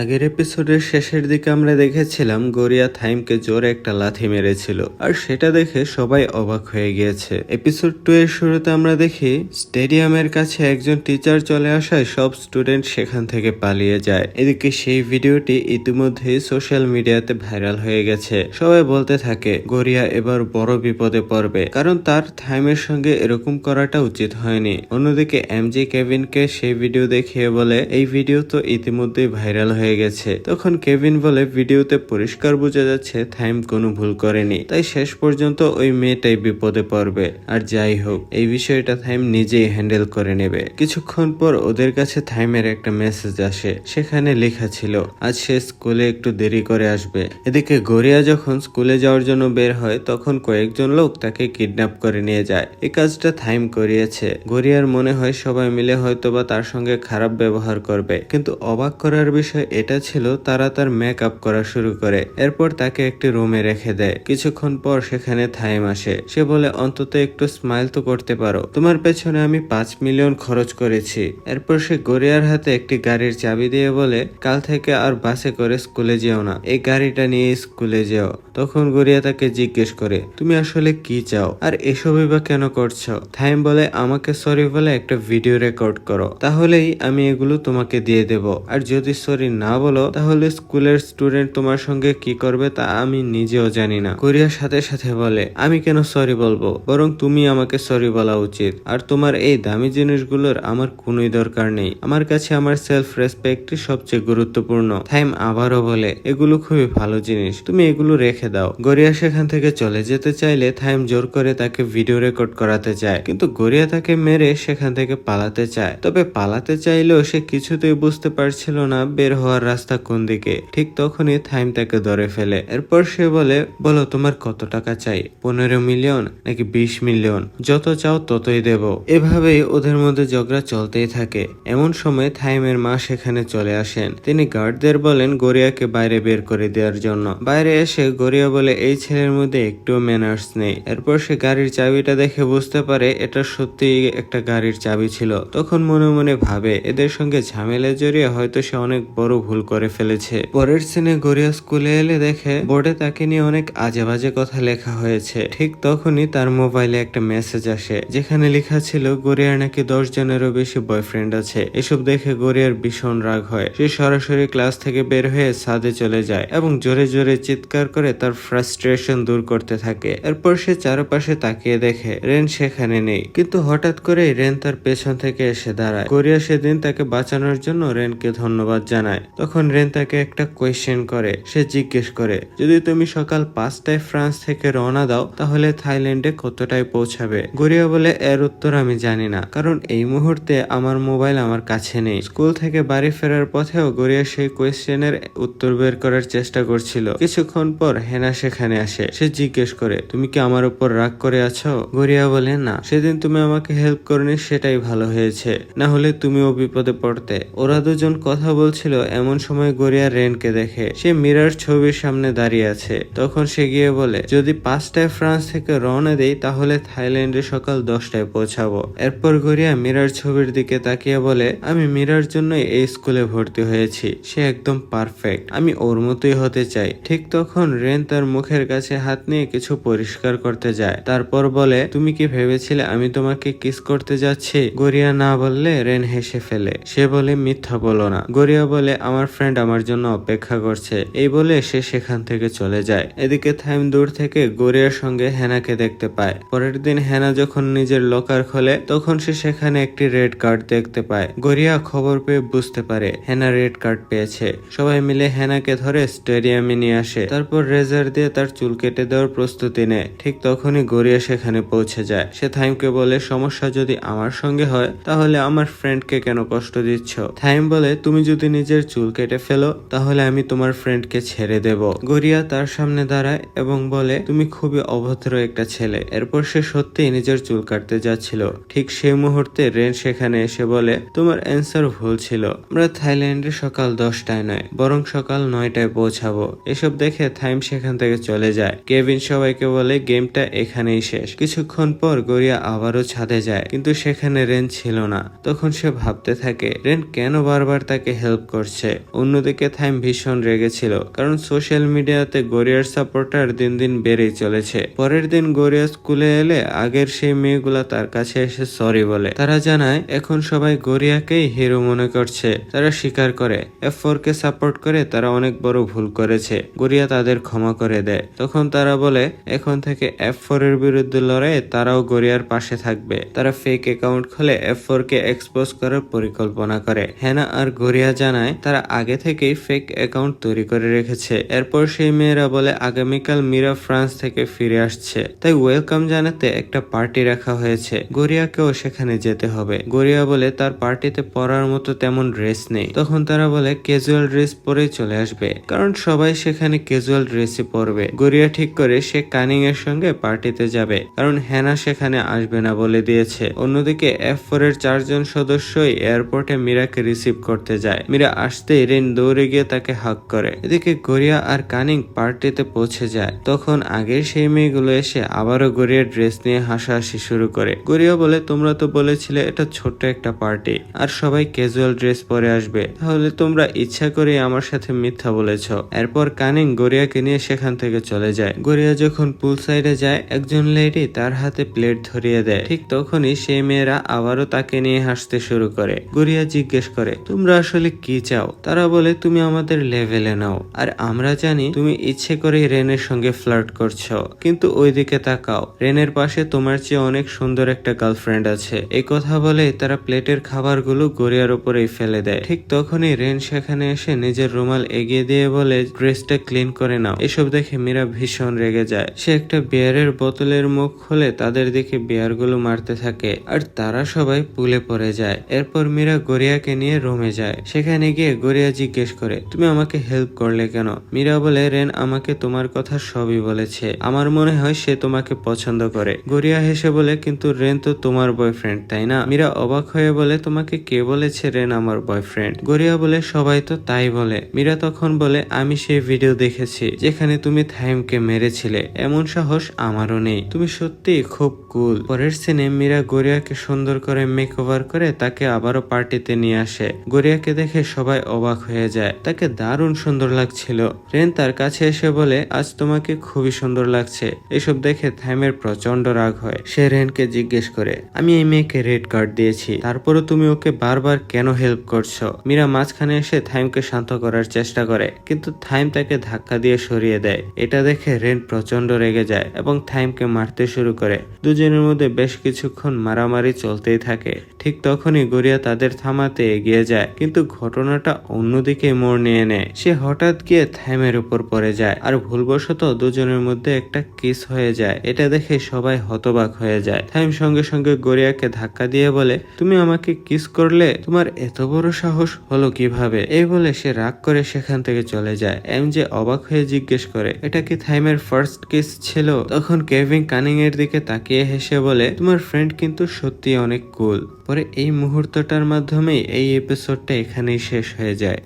আগের এপিসোডের শেষের দিকে আমরা দেখেছিলাম গরিয়া থাইমকে জোরে একটা লাথি মেরেছিল আর সেটা দেখে সবাই অবাক হয়ে গিয়েছে। এপিসোড 2 এর শুরুতে আমরা দেখি স্টেডিয়ামের কাছে একজন টিচার চলে আসায় সব স্টুডেন্ট সেখান থেকে পালিয়ে যায়। এদিকে সেই ভিডিওটি ইতিমধ্যেই সোশ্যাল মিডিয়াতে ভাইরাল হয়ে গেছে। সবাই বলতে থাকে গরিয়া এবার বড় বিপদে পড়বে, কারণ তার থাইমের সঙ্গে এরকম করাটা উচিত হয়নি। অন্যদিকে এমজে কেভিনকে সেই ভিডিও দেখিয়ে বলে এই ভিডিও তো ইতিমধ্যেই ভাইরাল হয়ে গেছে। তখন কেভিন বলে ভিডিওতে পরিষ্কার বোঝা যাচ্ছে থাইম কোনো ভুল করেনি, তাই শেষ পর্যন্ত ওই মেয়েটাই বিপদে পড়বে। আর যাই হোক, এই বিষয়টা থাইম নিজেই হ্যান্ডেল করে নেবে। কিছুক্ষণ পর ওদের কাছে থাইমের একটা মেসেজ আসে, সেখানে লেখা ছিল আজ সে স্কুলে একটু দেরি করে আসবে। এদিকে গরিয়া যখন স্কুলে যাওয়ার জন্য বের হয় তখন কয়েকজন লোক তাকে কিডন্যাপ করে নিয়ে যায়। এই কাজটা থাইম করিয়েছে। গরিয়ার মনে হয় সবাই মিলে হয়তোবা তার সঙ্গে খারাপ ব্যবহার করবে, কিন্তু অবাক করার বিষয় এটা ছিল তারা তার মেকআপ করা শুরু করে। এরপর তাকে একটি রুমে রেখে দেয়। কিছুক্ষণ পর সেখানে থাইম আসে। সে বলে অন্তত একটু স্মাইল তো করতে পারো, তোমার পেছনে আমি 5 মিলিয়ন খরচ করেছি। এরপর সে গরিয়ার হাতে একটি গাড়ির চাবি দিয়ে বলে কাল থেকে আর বাসে করে স্কুলে যেও না, এই গাড়িটা নিয়ে স্কুলে যেও। তখন গরিয়া তাকে জিজ্ঞেস করে তুমি আসলে কি চাও আর এসবই বা কেন করছো। থাইম বলে আমাকে সরি বলে একটা ভিডিও রেকর্ড করো, তাহলেই আমি এগুলো তোমাকে দিয়ে দেব। আর যদি সরি না বলো তাহলে স্কুলের স্টুডেন্ট তোমার সঙ্গে কি করবে তা আমি নিজেও জানি না। গরিয়ার সাথে সাথে বলে আমি কেন সরি বলবো, বরং তুমি আমাকে সরি বলা উচিত। আর তোমার এই দামি জিনিসগুলোর আমার কোনোই দরকার নেই। আমার কাছে আমার সেলফ রেসপেক্টই সবচেয়ে গুরুত্বপূর্ণ। থাইম আবারও বলে এগুলো খুবই ভালো জিনিস, তুমি এগুলো রেখে দাও। গরিয়া সেখান থেকে চলে যেতে চাইলে থাইম জোর করে তাকে ভিডিও রেকর্ড করাতে চায়, কিন্তু গরিয়া তাকে মেরে সেখান থেকে পালাতে চায়। তবে পালাতে চাইলেও সে কিছুতেই বুঝতে পারছিল না বের হওয়ার রাস্তা কোন দিকে। ঠিক তখনই থাইম তাকে ধরে ফেলে। এরপর সে বলে বলো তোমার কত টাকা চাই, 15 মিলিয়ন নাকি 20 মিলিয়ন, যত চাও ততই দেব। এভাবেই ওদের মধ্যে ঝগড়া চলতেই থাকে। এমন সময় থাইমের মা সেখানে চলে আসেন। তিনি গার্ডদের বলেন গরিয়াকে বাইরে বের করে দেওয়ার জন্য। বাইরে এসে গরিয়া বলে এই ছেলের মধ্যে একটুও ম্যানার্স নেই। এরপর সে গাড়ির চাবিটা দেখে বুঝতে পারে এটা সত্যিই একটা গাড়ির চাবি ছিল। তখন মনে মনে ভাবে এদের সঙ্গে ঝামেলা জড়িয়ে হয়তো সে অনেক বড় ভুল করে ফেলেছে। পরের সিনে গরিয়া স্কুলে এলে দেখে বোর্ডে তাকে নিয়ে অনেক আজে বাজে কথা লেখা হয়েছে। ঠিক তখনই তার মোবাইলে একটা মেসেজ আসে, যেখানে লেখা ছিল গরিয়ার নাকি 10 জনেরও বেশি বয়ফ্রেন্ড আছে। এসব দেখে গরিয়ার ভীষণ রাগ হয়। সে সরাসরি ক্লাস থেকে বের হয়ে ছাদে চলে যায় এবং জোরে জোরে চিৎকার করে তার ফ্রাস্ট্রেশন দূর করতে থাকে। এরপর সে চারপাশে তাকিয়ে দেখে রেন সেখানে নেই, কিন্তু হঠাৎ করে রেন তার পেছন থেকে এসে দাঁড়ায়। গরিয়া সেদিন তাকে বাঁচানোর জন্য রেনকে ধন্যবাদ জানায়। তখন রেন তাকে একটা কোয়েশ্চেন করে। সে জিজ্ঞেস করে যদি তুমি সকাল 5টায় ফ্রান্স থেকে রওনা দাও তাহলে থাইল্যান্ডে কতটায় পৌঁছাবে। গরিয়া বলে এর উত্তর আমি জানি না, কারণ এই মুহূর্তে আমার মোবাইল আমার কাছে নেই। স্কুল থেকে বাড়ি ফেরার পথেও গরিয়া সেই কোয়েশ্চেনের উত্তর বের করার চেষ্টা করছিল। কিছুক্ষণ পর হেনা সেখানে আসে। সে জিজ্ঞেস করে তুমি কি আমার উপর রাগ করে আছো। গরিয়া বলে না, সেদিন তুমি আমাকে হেল্প করনি সেটাই ভালো হয়েছে, না হলে তুমিও বিপদে পড়তে। ওরা দুজন কথা বলছিল এমন সময় গরিয়া রেনকে দেখে। সে মিরার ছবির সামনে দাঁড়িয়ে আছে। তখন সে গিয়ে বলে যদি 5টায় ফ্রান্স থেকে রওনা দেই তাহলে থাইল্যান্ডে সকাল 10টায় পৌঁছাবো। এরপর গরিয়া মিরার ছবির দিকে তাকিয়ে বলে আমি মিরার জন্য এই স্কুলে ভর্তি হয়েছি, সে একদম পারফেক্ট, আমি ওর মতোই হতে চাই। ঠিক তখন রেন তার মুখের কাছে হাত নিয়ে কিছু পরিষ্কার করতে যায়। তারপর বলে তুমি কি ভেবেছিলে আমি তোমাকে কিস করতে যাচ্ছি। গরিয়া না বললে রেন হেসে ফেলে। সে বলে মিথ্যা বলো না। গরিয়া বলে আমার ফ্রেন্ড আমার জন্য অপেক্ষা করছে। এই বলে সে সেখান থেকে চলে যায়। এদিকে থাইম দূর থেকে গরিয়ার সঙ্গে হেনাকে দেখতে পায়। পরের দিন হেনা যখন নিজের লকার খোলে তখন সে সেখানে একটি রেড কার্ড দেখতে পায়। গরিয়া খবর পেয়ে বুঝতে পারে হেনা রেড কার্ড পেয়েছে। সবাই মিলে হেনাকে ধরে স্টেডিয়ামে নিয়ে আসে। তারপর রেজার দিয়ে তার চুল কেটে দেওয়ার প্রস্তুতি নেয়। ঠিক তখনই গরিয়া সেখানে পৌঁছে যায়। সে থাইমকে বলে সমস্যা যদি আমার সঙ্গে হয় তাহলে আমার ফ্রেন্ডকে কেন কষ্ট দিচ্ছ। থাইম বলে তুমি যদি নিজের চুল কেটে ফেলো তাহলে আমি তোমার ফ্রেন্ডকে ছেড়ে দেব। গরিয়া তার সামনে দাঁড়ায় এবং বলে তুমি খুবই অভদ্র একটা ছেলে। এরপর সে সত্যিই নিজের চুল কাটতে যাচ্ছিল। ঠিক সেই মুহূর্তে রেন সেখানে এসে বলে তোমার অ্যান্সার ভুল ছিল, আমরা থাইল্যান্ডে সকাল 10টায় নয় বরং সকাল 9টায় পৌঁছাবো। এসব দেখে থাইম সেখান থেকে চলে যায়। কেভিন সবাইকে বলে গেমটা এখানেই শেষ। কিছুক্ষণ পর গরিয়া আবারও ছাদে যায়, কিন্তু সেখানে রেন ছিল না। তখন সে ভাবতে থাকে রেন কেন বারবার তাকে হেল্প করছে। করছে। অন্যদিকে থাইম ভীষণ রেগেছিল, কারণ সোশ্যাল মিডিয়াতে গরিয়ার সাপোর্টার দিন দিন বেড়েই চলেছে। পরের দিন গরিয়া স্কুলে এলে আগের সেই মেয়েগুলা তার কাছে এসে সরি বলে। তারা জানায় এখন সবাই গরিয়াকেই হিরো মনে করছে। তারা স্বীকার করে F4 কে সাপোর্ট করে তারা অনেক বড় ভুল করেছে। গরিয়া তাদের ক্ষমা করে দেয়। তখন তারা বলে এখন থেকে F4 এর বিরুদ্ধে লড়াইয়ে তারাও গরিয়ার পাশে থাকবে। তারা ফেক অ্যাকাউন্ট খুলে F4 কে এক্সপোজ করার পরিকল্পনা করে। হেনা আর গরিয়া জানায় তারা আগে থেকেই ফেক অ্যাকাউন্ট তৈরি করে রেখেছে। এরপর সেই মেয়েরা বলে আগামীকাল মীরা ফ্রান্স থেকে ফিরে আসছে, তাই ওয়েলকাম জানাতে একটা পার্টি রাখা হয়েছে। গরিয়াকেও সেখানে যেতে হবে। গরিয়া বলে তার পার্টিতে পরার মতো তেমন ড্রেস নেই। তখন তারা বলে ক্যাজুয়াল ড্রেস পরেই চলে আসবে, কারণ সবাই সেখানে ক্যাজুয়াল ড্রেসই পরবে। গরিয়া ঠিক করে সে কানিং এর সঙ্গে পার্টিতে যাবে, কারণ হেনা সেখানে আসবে না বলে দিয়েছে। অন্যদিকে F4 এর 4 জন সদস্যই এয়ারপোর্টে মীরাকে রিসিভ করতে যায়। মীরা আসতেই রেন দৌড়ে গিয়ে তাকে হাগ করে। এদিকে গরিয়া আর কানিং পার্টিতে পৌঁছে যায়। তখন আগের সেই মেয়েগুলো এসে আবারও গরিয়ার ড্রেস নিয়ে হাসাহাসি শুরু করে। গরিয়া বলে তোমরা তো বলেছিলে এটা ছোট্ট একটা পার্টি আর সবাই ক্যাজুয়াল ড্রেস পরে আসবে, তাহলে তোমরা ইচ্ছা করে আমার সাথে মিথ্যা বলেছ। এরপর কানিং গরিয়াকে নিয়ে সেখান থেকে চলে যায়। গরিয়া যখন পুল সাইডে যায় একজন লেডি তার হাতে প্লেট ধরিয়ে দেয়। ঠিক তখনই সেই মেয়েরা আবারও তাকে নিয়ে হাসতে শুরু করে। গরিয়া জিজ্ঞেস করে তোমরা আসলে কি চাও? তারা বলে তুমি আমাদের লেভেলে নাও, আর আমরা জানি তুমি ইচ্ছে করে রেনের সঙ্গে ফ্লার্ট করছো, কিন্তু ওইদিকে তাকাও, রেনের পাশে তোমার চেয়ে অনেক সুন্দর একটা গার্লফ্রেন্ড আছে। এই কথা বলে তারা প্লেটের খাবারগুলো গরিয়ার উপরেই ফেলে দেয়। ঠিক তখনই রেন সেখানে এসে নিজের রুমাল এগিয়ে দিয়ে বলে ড্রেসটা ক্লিন করে নাও। এসব দেখে মীরা ভীষণ রেগে যায়। সে একটা বিয়ারের বোতলের মুখ খুলে তাদের দিকে বিয়ারগুলো মারতে থাকে, আর তারা সবাই পুলে পড়ে যায়। এরপর মীরা গরিয়াকে নিয়ে রুমে যায়। সেখানে গিয়ে গরিয়া জিজ্ঞেস করে তুমি আমাকে হেল্প করলে কেন? মীরা বলে রেন আমাকে তোমার কথা সবই বলেছে, আমার মনে হয় সে তোমাকে পছন্দ করে। গরিয়া হেসে বলে কিন্তু রেন তো তোমার বয়ফ্রেন্ড, তাই না? মীরা অবাক হয়ে বলে তোমাকে কে বলেছে রেন আমার বয়ফ্রেন্ড? গরিয়া বলে সবাই তো তাই বলে। মীরা তখন বলে আমি সেই ভিডিও দেখেছি যেখানে তুমি থাইমকে মেরেছিলে, এমন সাহস আমারও নেই, তুমি সত্যি খুব কুল। পরের সিনে মীরা গরিয়াকে সুন্দর করে মেকওভার করে তাকে আবারও পার্টিতে নিয়ে আসে। গরিয়াকে দেখে সবাই অবাক হয়ে যায়, তাকে দারুণ সুন্দর লাগছিল। রেন তার কাছে এসে বলে আজ তোমাকে খুবই সুন্দর লাগছে। এসব দেখে থাইমের প্রচন্ড রাগ হয়। সে রেনকে জিজ্ঞেস করে আমি এই মেয়েকে রেড কার্ড দিয়েছি, তারপরও তুমি ওকে বারবার কেন হেল্প করছো? মীরা মাঝখানে এসে থাইমকে শান্ত করার চেষ্টা করে, কিন্তু থাইম তাকে ধাক্কা দিয়ে সরিয়ে দেয়। এটা দেখে রেন প্রচন্ড রেগে যায় এবং থাইমকে মারতে শুরু করে। দুজনের মধ্যে বেশ কিছুক্ষণ মারামারি চলতেই থাকে। ঠিক তখনই গরিয়া তাদের থামাতে এগিয়ে যায়, কিন্তু ঘটনাটা অন্যদিকে মোড় নিয়ে নেয়। সে হঠাৎ গিয়ে থাইমের উপর পড়ে যায়, আর ভুলবশত দুজনের মধ্যে একটা কিস হয়ে যায়। এটা দেখে সবাই হতবাক হয়ে যায়। থাইম সঙ্গে সঙ্গে গরিয়াকে ধাক্কা দিয়ে বলে তুমি আমাকে কিস করলে, তোমার এত বড় সাহস হলো কিভাবে? এই বলে সে রাগ করে সেখান থেকে চলে যায়। এমজে অবাক হয়ে জিজ্ঞেস করে এটা কি থাইমের ফার্স্ট কিস ছিল? তখন কেভিন কানিং এর দিকে তাকিয়ে হেসে বলে তোমার ফ্রেন্ড কিন্তু সত্যি অনেক কুল। পরে এই মুহূর্তটার মাধ্যমেই এই এপিসোডটা এখানেই শেষ হয়ে যায়।